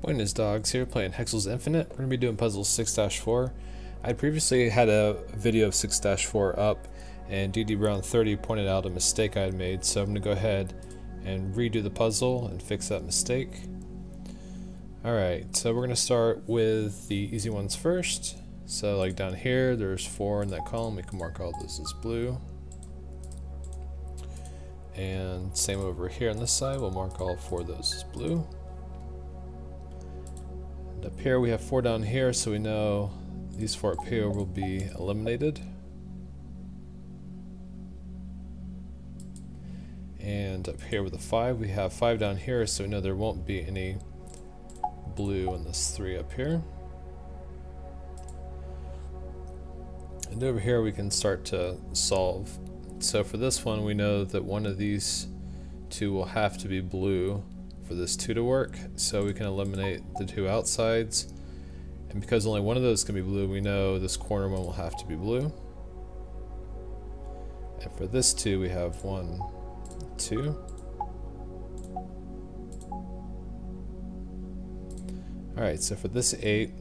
aboyandhisdogs here playing Hexcells Infinite. We're going to be doing puzzle 6-4. I previously had a video of 6-4 up, and DD Brown 30 pointed out a mistake I had made, so I'm going to go ahead and redo the puzzle and fix that mistake. Alright, so we're going to start with the easy ones first. So like down here, there's 4 in that column. We can mark all this as blue. And same over here on this side, we'll mark all 4 of those as blue. And up here we have 4 down here, so we know these 4 up here will be eliminated. And up here with the 5, we have 5 down here, so we know there won't be any blue on this 3 up here. And over here we can start to solve. So for this one, we know that one of these 2 will have to be blue for this 2 to work, so we can eliminate the 2 outsides. And because only one of those can be blue, we know this corner one will have to be blue. And for this 2, we have 1, 2. Alright, so for this 8,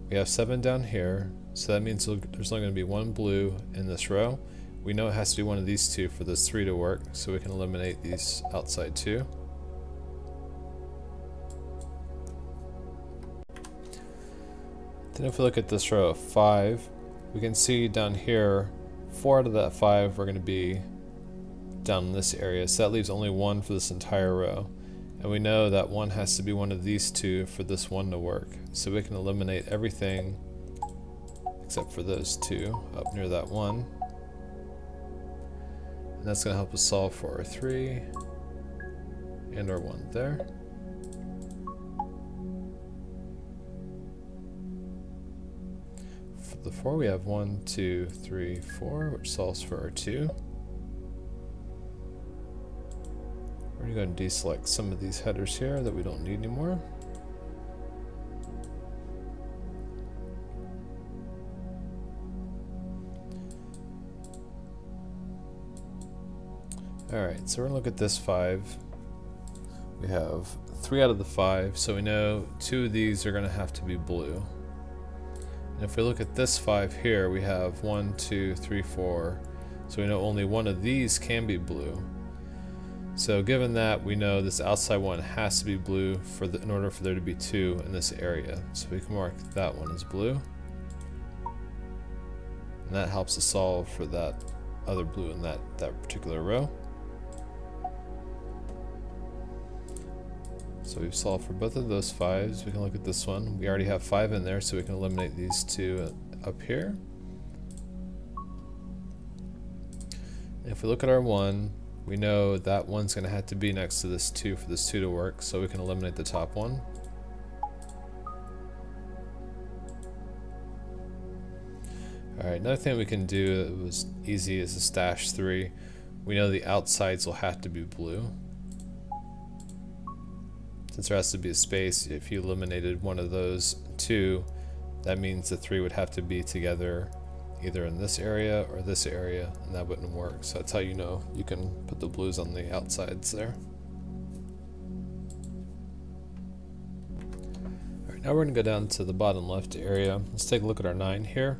we have 7 down here, so that means there's only going to be 1 blue in this row. We know it has to be one of these 2 for this 3 to work, so we can eliminate these outside 2. Then if we look at this row of 5, we can see down here 4 out of that 5 are going to be down in this area, so that leaves only 1 for this entire row. And we know that 1 has to be one of these 2 for this 1 to work, so we can eliminate everything except for those 2 up near that 1. And that's going to help us solve for our 3 and our 1 there. For the 4, we have 1, 2, 3, 4, which solves for our 2. We're going to deselect some of these headers here that we don't need anymore. Alright, so we're going to look at this 5. We have 3 out of the 5, so we know 2 of these are going to have to be blue. And if we look at this 5 here, we have 1, 2, 3, 4, so we know only 1 of these can be blue. So given that, we know this outside one has to be blue in order for there to be 2 in this area. So we can mark that one as blue. And that helps us solve for that other blue in that particular row. So we've solved for both of those 5s. We can look at this one. We already have 5 in there, so we can eliminate these 2 up here. And if we look at our 1, we know that 1's going to have to be next to this 2 for this 2 to work, so we can eliminate the top one. Alright, another thing we can do that was easy is the stash 3. We know the outsides will have to be blue. Since there has to be a space, if you eliminated one of those 2, that means the 3 would have to be together either in this area or this area, and that wouldn't work. So that's how you know you can put the blues on the outsides there. Alright, now we're going to go down to the bottom left area. Let's take a look at our 9 here.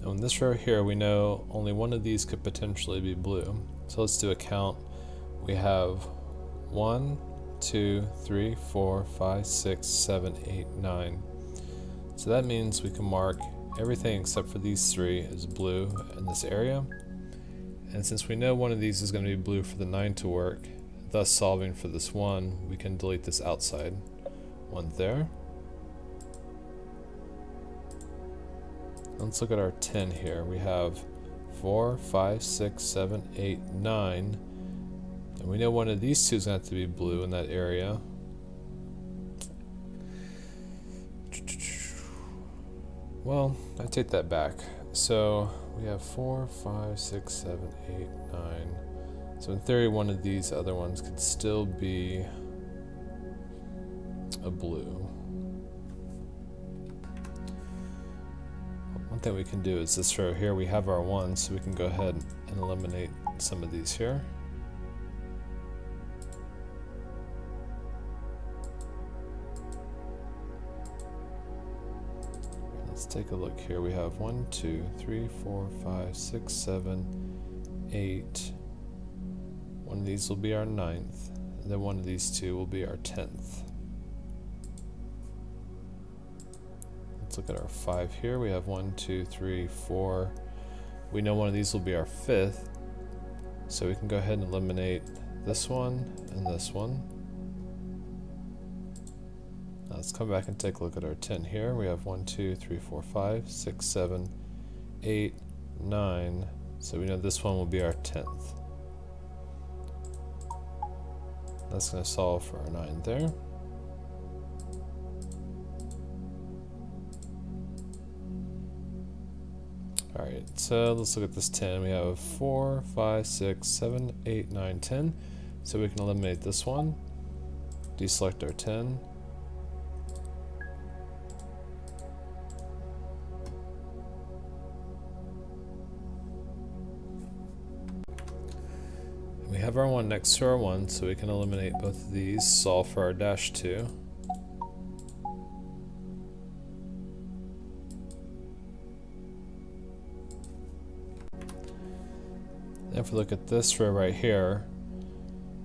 And in this row here, we know only one of these could potentially be blue. So let's do a count. We have 1, 2, 3, 4, 5, 6, 7, 8, 9. So that means we can mark everything except for these 3 is blue in this area. And since we know one of these is going to be blue for the 9 to work, thus solving for this 1, we can delete this outside one there. Let's look at our 10 here. We have 4, 5, 6, 7, 8, 9. And we know one of these 2 is going to have to be blue in that area. Well, I take that back. So we have 4, 5, 6, 7, 8, 9. So in theory, one of these other ones could still be a blue. One thing we can do is this row here, we have our 1, so we can go ahead and eliminate some of these here. Let's take a look here. We have 1, 2, 3, 4, 5, 6, 7, 8. One of these will be our 9th, and then one of these two will be our 10th. Let's look at our 5 here. We have 1, 2, 3, 4. We know one of these will be our 5th, so we can go ahead and eliminate this one and this one. Now let's come back and take a look at our 10 here. We have 1, 2, 3, 4, 5, 6, 7, 8, 9. So we know this one will be our 10th. That's going to solve for our 9 there. Alright, so let's look at this 10. We have 4, 5, 6, 7, 8, 9, 10. So we can eliminate this one, deselect our 10. We have our 1 next to our 1, so we can eliminate both of these, solve for our -2. If we look at this row right here,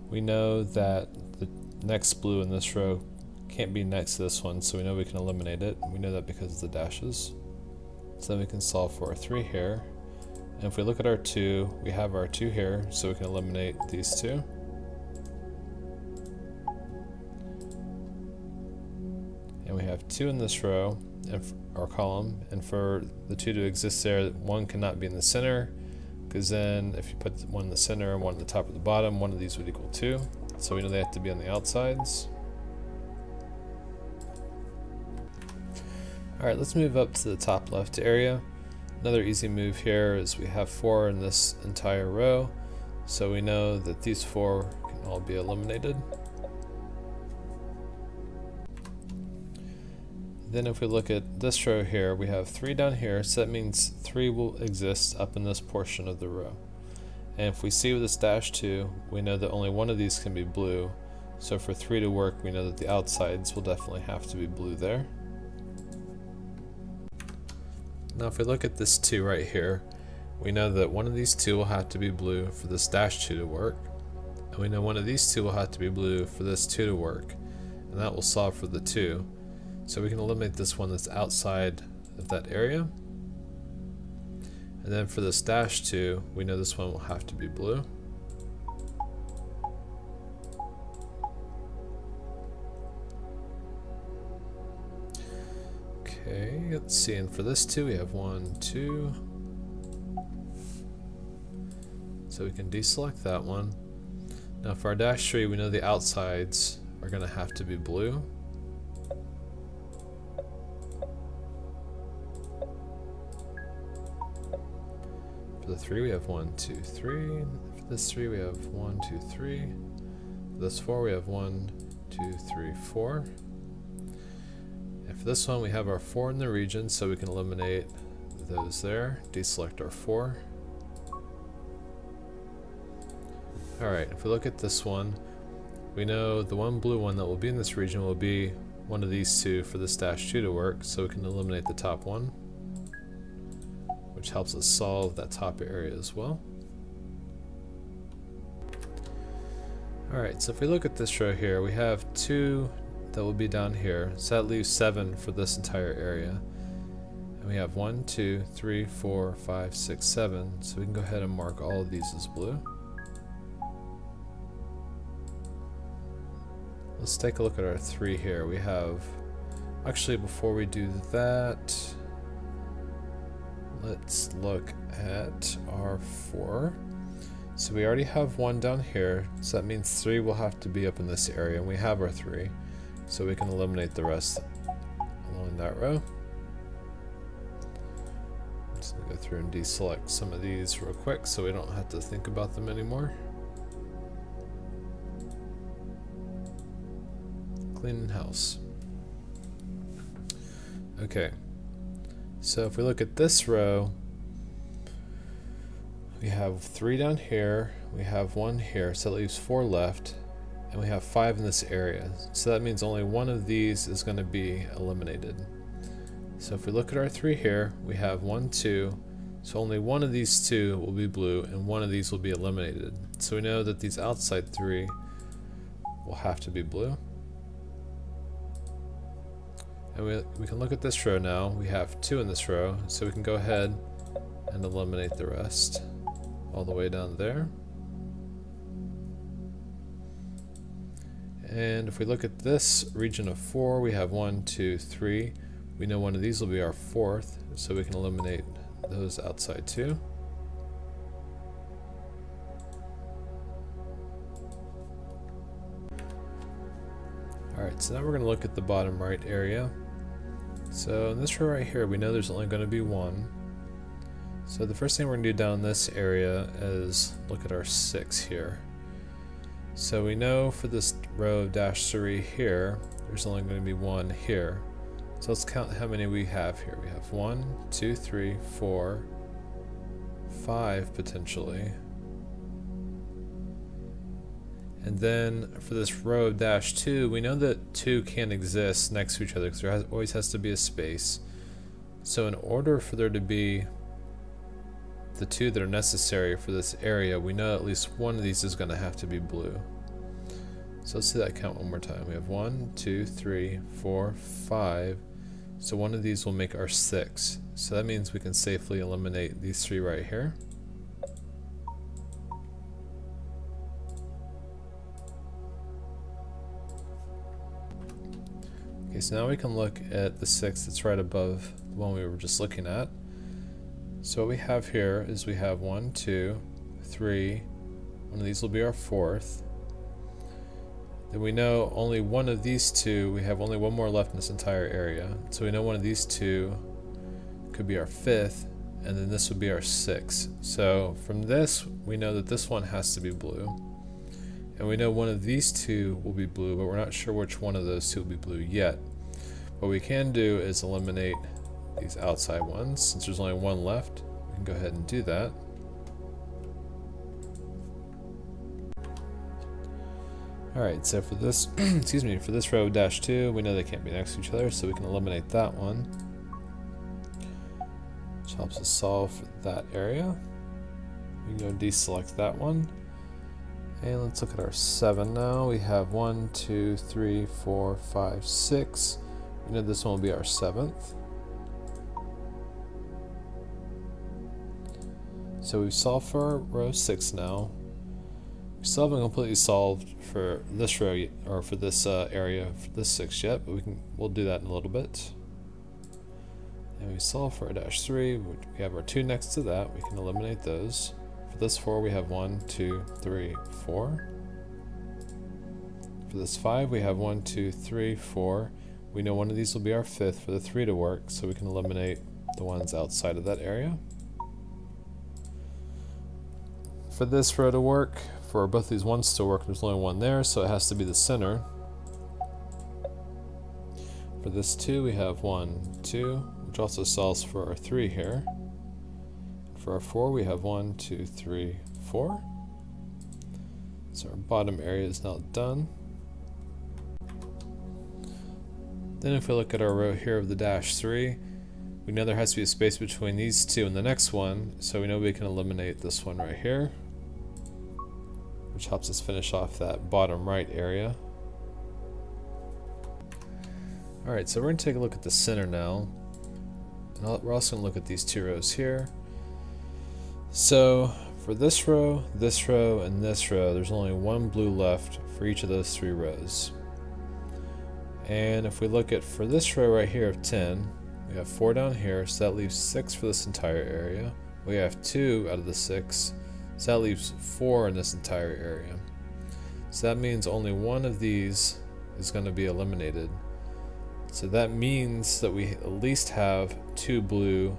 we know that the next blue in this row can't be next to this one, so we know we can eliminate it. We know that because of the dashes. So then we can solve for our 3 here. And if we look at our 2, we have our 2 here, so we can eliminate these 2. And we have 2 in this row, and our column, and for the 2 to exist there, 1 cannot be in the center, because then if you put 1 in the center and 1 at the top or the bottom, one of these would equal 2. So we know they have to be on the outsides. Alright, let's move up to the top left area. Another easy move here is we have 4 in this entire row, so we know that these 4 can all be eliminated. Then if we look at this row here, we have 3 down here, so that means 3 will exist up in this portion of the row. And if we see with this -2, we know that only one of these can be blue, so for 3 to work, we know that the outsides will definitely have to be blue there. Now if we look at this 2 right here, we know that one of these 2 will have to be blue for this -2 to work, and we know one of these 2 will have to be blue for this 2 to work, and that will solve for the 2. So we can eliminate this one that's outside of that area. And then for this -2, we know this one will have to be blue. Okay, let's see, and for this 2 we have 1, 2. So we can deselect that one. Now for our -3, we know the outsides are going to have to be blue. For the 3 we have 1, 2, 3. For this 3 we have 1, 2, 3. For this 4 we have 1, 2, 3, 4. And for this one we have our 4 in the region, so we can eliminate those there. Deselect our 4. Alright, if we look at this one, we know the one blue one that will be in this region will be one of these 2 for this -2 to work, so we can eliminate the top one, which helps us solve that top area as well. Alright, so if we look at this row here, we have 2 that will be down here, so that leaves 7 for this entire area. And we have 1, 2, 3, 4, 5, 6, 7, so we can go ahead and mark all of these as blue. Let's take a look at our 3 here. We have, actually before we do that, let's look at our 4. So we already have 1 down here, so that means 3 will have to be up in this area, and we have our 3. So we can eliminate the rest along that row. I'm just going to go through and deselect some of these real quick so we don't have to think about them anymore. Cleaning house. Okay. So if we look at this row, we have 3 down here, we have 1 here, so that leaves 4 left, and we have 5 in this area. So that means only one of these is going to be eliminated. So if we look at our 3 here, we have 1, 2, so only one of these 2 will be blue and one of these will be eliminated. So we know that these outside 3 will have to be blue. And we can look at this row now. We have 2 in this row, so we can go ahead and eliminate the rest all the way down there. And if we look at this region of 4, we have 1, 2, 3. We know one of these will be our 4th, so we can eliminate those outside 2. Alright, so now we're going to look at the bottom right area. So in this row right here, we know there's only going to be 1. So the first thing we're going to do down in this area is look at our 6 here. So we know for this row of -3 here, there's only going to be 1 here. So let's count how many we have here. We have 1, 2, 3, 4, 5 potentially. And then for this row of -2, we know that 2 can't exist next to each other because there always has to be a space. So in order for there to be the 2 that are necessary for this area, we know at least one of these is going to have to be blue. So let's do that count one more time. We have 1, 2, 3, 4, 5. So one of these will make our 6. So that means we can safely eliminate these 3 right here. Okay, so now we can look at the 6 that's right above the one we were just looking at. So what we have here is we have 1, 2, 3. One of these will be our 4th. Then we know only one of these 2, we have only one more left in this entire area. So we know one of these 2 could be our 5th, and then this would be our 6th. So from this, we know that this one has to be blue. And we know one of these 2 will be blue, but we're not sure which one of those 2 will be blue yet. What we can do is eliminate these outside ones. Since there's only 1 left, we can go ahead and do that. Alright, so for this, excuse me, for this row of -2, we know they can't be next to each other, so we can eliminate that one. Which helps us solve for that area. We can go deselect that one. And let's look at our 7 now. We have 1, 2, 3, 4, 5, 6. We know this one will be our 7th. So we've solved for our row 6 now. We still haven't completely solved for this row or for this area for this 6 yet, but we'll do that in a little bit. And we solve for our -3. We have our 2 next to that. We can eliminate those. For this 4, we have 1, 2, 3, 4. For this 5, we have 1, 2, 3, 4. We know one of these will be our 5th for the 3 to work, so we can eliminate the ones outside of that area. For this row to work, for both these ones to work, there's only 1 there, so it has to be the center. For this 2, we have 1, 2, which also solves for our 3 here. For our 4, we have 1, 2, 3, 4. So our bottom area is now done. Then if we look at our row here of the -3, we know there has to be a space between these 2 and the next one, so we know we can eliminate this one right here, which helps us finish off that bottom right area. Alright, so we're going to take a look at the center now. And we're also going to look at these 2 rows here. So for this row, and this row, there's only 1 blue left for each of those 3 rows. And if we look at for this row right here of 10, we have 4 down here, so that leaves 6 for this entire area. We have 2 out of the 6, so that leaves 4 in this entire area. So that means only one of these is going to be eliminated. So that means that we at least have 2 blue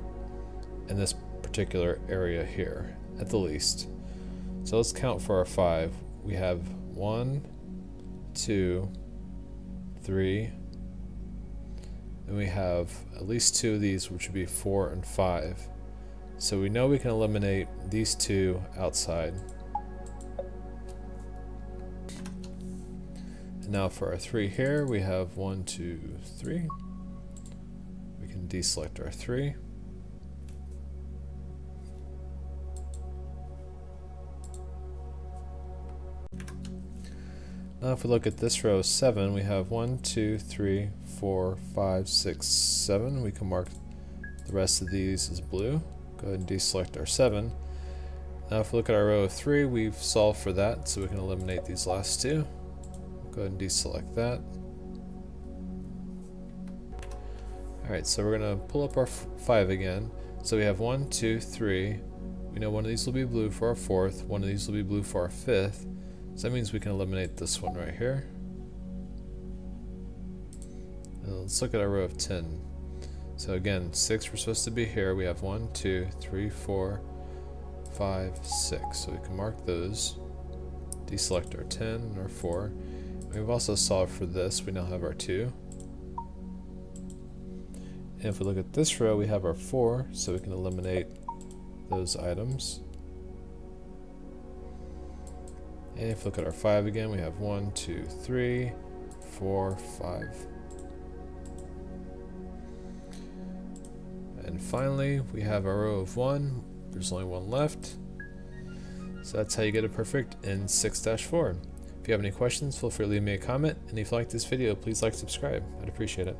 in this particular area here, at the least. So let's count for our 5. We have 1, 2, 3, and we have at least 2 of these, which would be 4 and 5. So we know we can eliminate these 2 outside. And now for our 3 here, we have 1, 2, 3. We can and deselect our 3. Now if we look at this row 7, we have 1, 2, 3, 4, 5, 6, 7. We can mark the rest of these as blue. Go ahead and deselect our 7. Now if we look at our row of 3, we've solved for that, so we can eliminate these last 2. Go ahead and deselect that. Alright, so we're going to pull up our 5 again. So we have 1, 2, 3. We know one of these will be blue for our 4th, one of these will be blue for our 5th. So that means we can eliminate this one right here. And let's look at our row of 10. So again, 6 we're supposed to be here. We have 1, 2, 3, 4, 5, 6. So we can mark those. Deselect our 10 and our 4. We've also solved for this. We now have our 2. And if we look at this row, we have our 4, so we can eliminate those items. And if we look at our 5 again, we have 1, 2, 3, 4, 5. And finally, we have our row of 1. There's only 1 left. So that's how you get a perfect in 6-4. If you have any questions, feel free to leave me a comment. And if you like this video, please like, subscribe. I'd appreciate it.